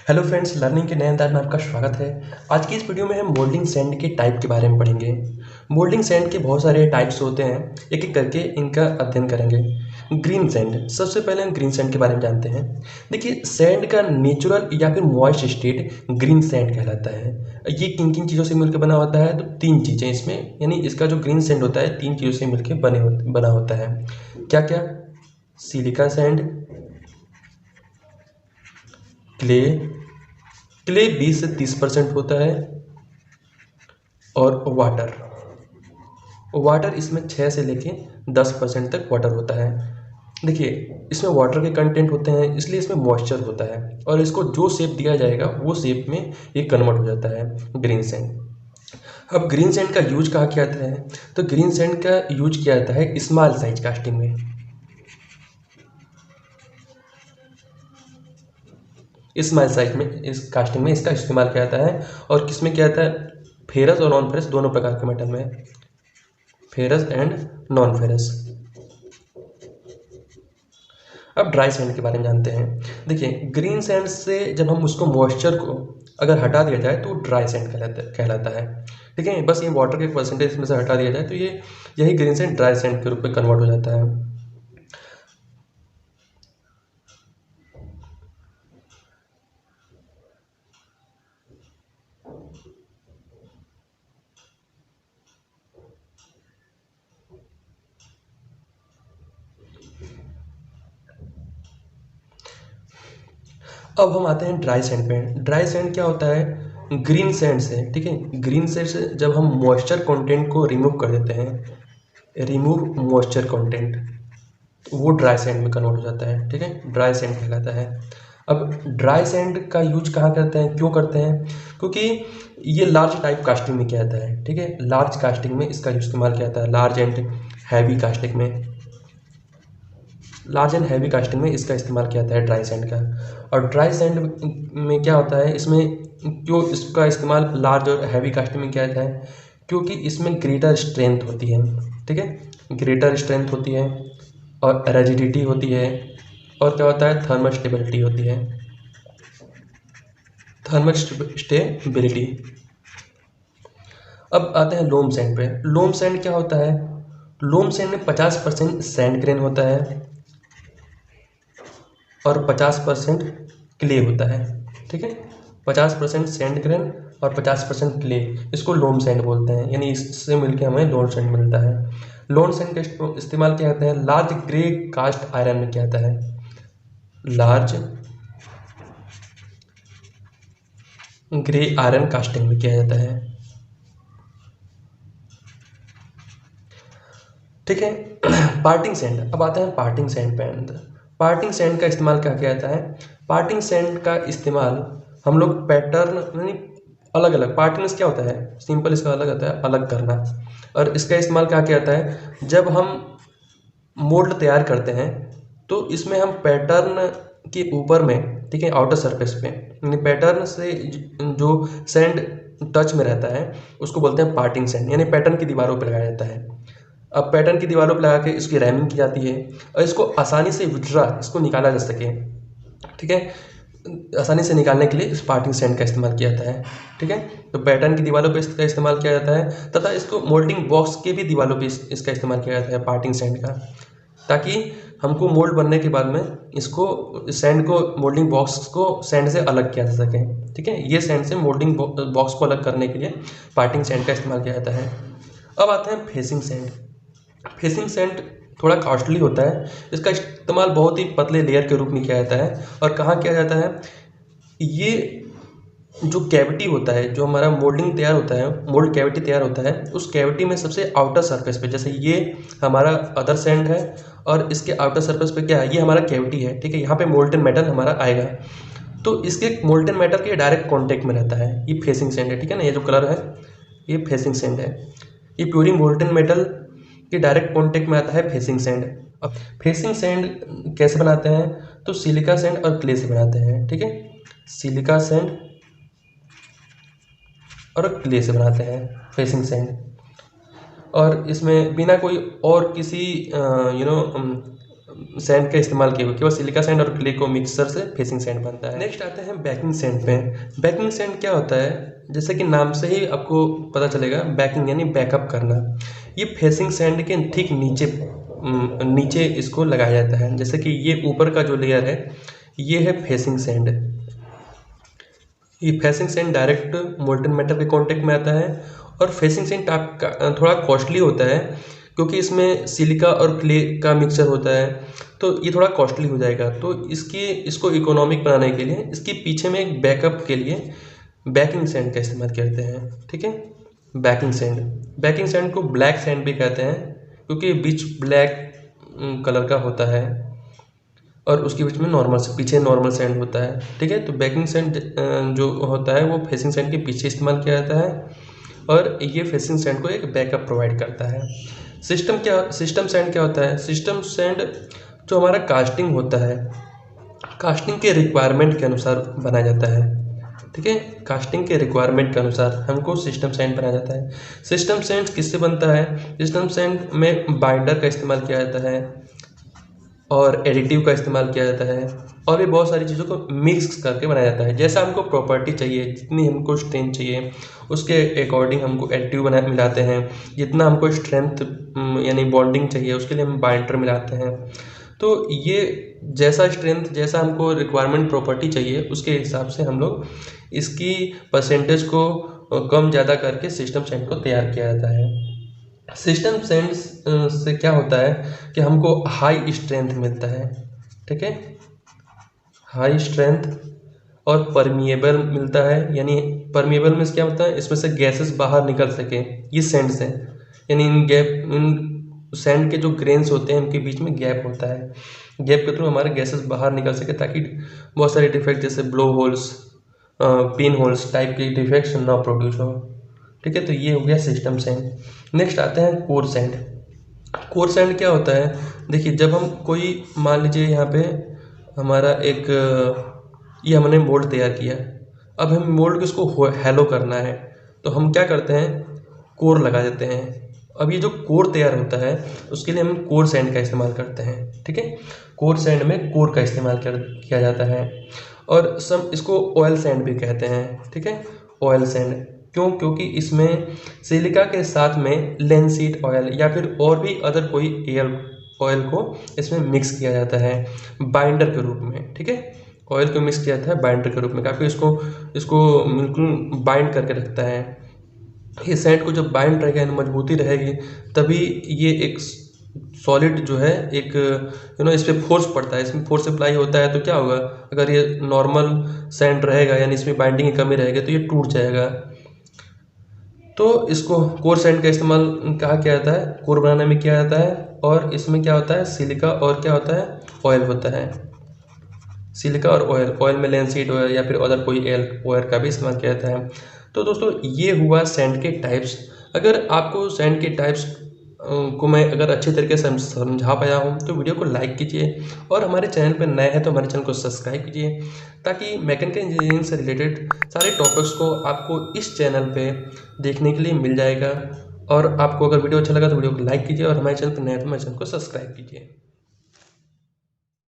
Hello friends, learning के नए अंदाज में आपका स्वागत है। आज की इस वीडियो में हम मोल्डिंग सैंड के टाइप के बारे में पढ़ेंगे। मोल्डिंग सैंड के बहुत सारे टाइप्स होते हैं, एक एक करके इनका अध्ययन करेंगे। ग्रीन सैंड, सबसे पहले हम ग्रीन सैंड के बारे में जानते हैं। देखिए, सैंड का नेचुरल या फिर मॉइस्ट स्टेट ग्रीन सैंड कहलाता है। ये किन किन चीज़ों से मिलकर बना होता है? तो तीन चीज़ें इसमें, यानी इसका जो ग्रीन सैंड होता है तीन चीज़ों से मिलकर बना होता है। क्या क्या? सिलिका सैंड, क्ले, क्ले 20 से 30% होता है, और वाटर। वाटर इसमें 6 से लेके 10% तक वाटर होता है। देखिए, इसमें वाटर के कंटेंट होते हैं, इसलिए इसमें मॉइस्चर होता है, और इसको जो शेप दिया जाएगा वो शेप में ये कन्वर्ट हो जाता है ग्रीन सैंड। अब ग्रीन सैंड का यूज कहाँ किया जाता है? तो ग्रीन सैंड का यूज किया जाता है स्मॉल साइज कास्टिंग में। स्मॉल साइज में इस कास्टिंग में इसका इस्तेमाल किया जाता है। और किस में किया जाता है? फेरस और नॉन फेरस दोनों प्रकार के मेटल में, फेरस एंड नॉन फेरस। अब ड्राई सैंड के बारे में जानते हैं। देखिए, ग्रीन सैंड से जब हम उसको मॉइस्चर को अगर हटा दिया जाए तो ड्राई सैंड कहलाता है। ठीक है, बस ये वाटर के परसेंटेज में से हटा दिया जाए तो ये यही ग्रीन सैंड ड्राई सैंड के रूप में कन्वर्ट हो जाता है। अब हम आते हैं ड्राई सैंड पे। ड्राई सैंड क्या होता है? ग्रीन सैंड से, ठीक है, ग्रीन सैंड से जब हम मॉइस्चर कंटेंट को रिमूव कर देते हैं, रिमूव मॉइस्चर कंटेंट, तो वो ड्राई सैंड में कन्वर्ट हो जाता है। ठीक है, ड्राई सैंड कहलाता है। अब ड्राई सैंड का यूज कहाँ करते हैं, क्यों करते हैं? क्योंकि ये लार्ज टाइप कास्टिंग में किया जाता है। ठीक है, लार्ज कास्टिंग में इसका इस्तेमाल किया जाता है, लार्ज एंड हैवी कास्टिंग में। लार्ज एंड हैवी कास्टिंग में इसका इस्तेमाल किया जाता है ड्राई सैंड का। और ड्राई सैंड में क्या होता है, इसमें क्यों इसका इस्तेमाल लार्ज और हैवी कास्टिंग में किया जाता है? क्योंकि इसमें ग्रेटर स्ट्रेंथ होती है। ठीक है, ग्रेटर स्ट्रेंथ होती है, और रिजिडिटी होती है, और क्या होता है? थर्मल स्टेबिलिटी होती है, थर्मल स्टेबिलिटी। अब आते हैं लोम सैंड पे। लोम सैंड क्या होता है? लोम सैंड में 50% सैंड ग्रेन होता है और 50% क्ले होता है। ठीक है, 50% सैंड ग्रेन और 50% क्ले, इसको लोम सैंड बोलते हैं, यानी इससे मिलकर हमें लोम सैंड मिलता है। लोम सैंड का इस्तेमाल किया जाता है लार्ज ग्रे कास्ट आयरन में किया जाता है, लार्ज ग्रे आयरन कास्टिंग में किया जाता है। ठीक है, पार्टिंग सैंड। अब आते हैं पार्टिंग सैंड पे अंदर। पार्टिंग सैंड का इस्तेमाल क्या किया जाता है? पार्टिंग सैंड का इस्तेमाल हम लोग पैटर्न, यानी अलग अलग पार्टिंग क्या होता है, सिंपल इसका अलग होता है, अलग करना। और इसका इस्तेमाल क्या किया जाता है? जब हम मोल्ड तैयार करते हैं तो इसमें हम पैटर्न के ऊपर में, ठीक है, आउटर सरफेस पे, यानी पैटर्न से जो सैंड टच में रहता है उसको बोलते हैं पार्टिंग सैंड, यानी पैटर्न की दीवारों पर लगाया जाता है। अब पैटर्न की दीवारों पर लगा के इसकी रैमिंग की जाती है, और इसको आसानी से विड्रा, इसको निकाला जा सके, ठीक है, आसानी से निकालने के लिए इस पार्टिंग सैंड का इस्तेमाल किया जाता है। ठीक है, तो पैटर्न की दीवारों पे इसका इस्तेमाल किया जाता है, तथा इसको मोल्डिंग बॉक्स के भी दीवारों पे इसका इस्तेमाल किया जाता है पार्टिंग सैंड का, ताकि हमको मोल्ड बनने के बाद में इसको सैंड को, मोल्डिंग बॉक्स को सैंड से अलग किया जा सके। ठीक है, ये सैंड से मोल्डिंग बॉक्स को अलग करने के लिए पार्टिंग सैंड का इस्तेमाल किया जाता है। अब आते हैं फेसिंग सैंड। फेसिंग सैंड थोड़ा कॉस्टली होता है, इसका इस्तेमाल बहुत ही पतले लेयर के रूप में किया जाता है। और कहाँ किया जाता है? ये जो कैविटी होता है, जो हमारा मोल्डिंग तैयार होता है, मोल्ड कैविटी तैयार होता है, उस कैविटी में सबसे आउटर सरफेस पे, जैसे ये हमारा अदर सैंड है और इसके आउटर सरफेस पे क्या है, ये हमारा कैविटी है। ठीक है, यहाँ पे मोल्टन मेटल हमारा आएगा, तो इसके मोल्टन मेटल के डायरेक्ट कॉन्टेक्ट में रहता है, ये फेसिंग सैंड है। ठीक है ना, ये जो कलर है ये फेसिंग सैंड है। ये प्योरी मोल्टन मेटल के डायरेक्ट कॉन्टेक्ट में आता है फेसिंग सैंड। अब फेसिंग सैंड कैसे बनाते हैं? तो सिलिका सैंड और क्ले से बनाते हैं। ठीक है, सिलिका सैंड और क्ले से बनाते हैं फेसिंग सैंड। और इसमें बिना कोई और किसी सैंड का इस्तेमाल किया हुआ, केवल सिलिका सैंड और क्ले को मिक्सर से फेसिंग सैंड बनता है। नेक्स्ट आते हैं बैकिंग सैंड पे। बैकिंग सैंड क्या होता है, जैसे कि नाम से ही आपको पता चलेगा, बैकिंग यानी बैकअप करना। ये फेसिंग सैंड के ठीक नीचे इसको लगाया जाता है। जैसे कि ये ऊपर का जो लेयर है ये है फेसिंग सैंड। ये facing sand direct molten metal के कांटेक्ट में आता है और फेसिंग सैंड आपका थोड़ा कॉस्टली होता है क्योंकि इसमें सिलिका और क्ले का मिक्सचर होता है, तो ये थोड़ा कॉस्टली हो जाएगा। तो इसको इकोनॉमिक बनाने के लिए इसके पीछे में एक बैकअप के लिए बैकिंग सैंड का इस्तेमाल करते हैं। ठीक है, बैकिंग सैंड को ब्लैक सैंड भी कहते हैं क्योंकि बीच ब्लैक कलर का होता है और उसके बीच में पीछे नॉर्मल सैंड होता है। ठीक है, तो बैकिंग सैंड जो होता है वो फेसिंग सैंड के पीछे इस्तेमाल किया जाता है और ये फेसिंग सैंड को एक बैकअप प्रोवाइड करता है। सिस्टम सैंड क्या होता है? सिस्टम सैंड जो हमारा कास्टिंग होता है, कास्टिंग के रिक्वायरमेंट के अनुसार बनाया जाता है। ठीक है, कास्टिंग के रिक्वायरमेंट के अनुसार हमको सिस्टम सैंड बनाया जाता है। सिस्टम सैंड किससे बनता है? सिस्टम सैंड में बाइंडर का इस्तेमाल किया जाता है और एडिटिव का इस्तेमाल किया जाता है और भी बहुत सारी चीज़ों को मिक्स करके बनाया जाता है। जैसा हमको प्रॉपर्टी चाहिए, जितनी हमको स्ट्रेंथ चाहिए उसके अकॉर्डिंग हमको एडिटिव मिलाते हैं। जितना हमको स्ट्रेंथ यानी बॉन्डिंग चाहिए उसके लिए हम बाइंडर मिलाते हैं। तो ये जैसा स्ट्रेंथ, जैसा हमको रिक्वायरमेंट प्रॉपर्टी चाहिए उसके हिसाब से हम लोग इसकी परसेंटेज को कम ज़्यादा करके सिस्टम सैंड को तैयार किया जाता है। सिस्टम सैंड से क्या होता है कि हमको हाई स्ट्रेंथ मिलता है। ठीक है, हाई स्ट्रेंथ और परमिएबल मिलता है। यानी परमिएबल में क्या होता है, इसमें से गैसेस बाहर निकल सके ये सैंड से, यानी इन सैंड के जो ग्रेन्स होते हैं उनके बीच में गैप होता है। गैप के थ्रू हमारे गैसेस बाहर निकल सके ताकि बहुत सारे डिफेक्ट जैसे blow holes, pin holes type के डिफेक्ट्स ना प्रोड्यूस हो। ठीक है, तो ये हो गया सिस्टम सैंड। नेक्स्ट आते हैं कोर सैंड। कोर सैंड क्या होता है? देखिए, जब हम कोई, मान लीजिए यहाँ पे हमारा ये हमने मोल्ड तैयार किया, अब हम मोल्ड को इसको हैलो करना है तो हम क्या करते हैं, कोर लगा देते हैं। अब ये जो कोर तैयार होता है उसके लिए हम कोर सैंड का इस्तेमाल करते हैं। ठीक है, कोर सैंड में कोर का इस्तेमाल किया जाता है और इसको ऑयल सैंड भी कहते हैं। ठीक है, ऑयल सैंड क्यों? क्योंकि इसमें सिलिका के साथ में लिनसीड ऑयल या फिर और भी अदर कोई ऑयल को इसमें मिक्स किया जाता है बाइंडर के रूप में। ठीक है, ऑयल को मिक्स किया जाता है बाइंडर के रूप में, काफ़ी इसको बिल्कुल बाइंड करके रखता है। ये सैंड को जब बाइंड रहेगा, मजबूती रहेगी, तभी ये एक सॉलिड जो है एक इस पर फोर्स पड़ता है, इसमें फोर्स अप्लाई होता है तो क्या होगा, अगर ये नॉर्मल सैंड रहेगा यानी इसमें बाइंडिंग की कमी रहेगी तो ये टूट जाएगा। तो इसको कोर सैंड का इस्तेमाल कहाँ किया जाता है? कोर बनाने में किया जाता है और इसमें क्या होता है, सिलिका और क्या होता है, ऑयल होता है। सिलिका और ऑयल में लिनसीड ऑयल या फिर अदर कोई ऑयल का भी इस्तेमाल किया जाता है। तो दोस्तों ये हुआ सैंड के टाइप्स। अगर आपको सैंड के टाइप्स को मैं अगर अच्छे तरीके से समझा पाया हूँ तो वीडियो को लाइक कीजिए और हमारे चैनल पर नए हैं तो हमारे चैनल को सब्सक्राइब कीजिए ताकि मैकेनिकल इंजीनियरिंग से रिलेटेड सारे टॉपिक्स को आपको इस चैनल पे देखने के लिए मिल जाएगा। और आपको अगर वीडियो अच्छा लगा तो वीडियो को लाइक कीजिए और हमारे चैनल पर नए हैं तो हमारे चैनल को सब्सक्राइब कीजिए।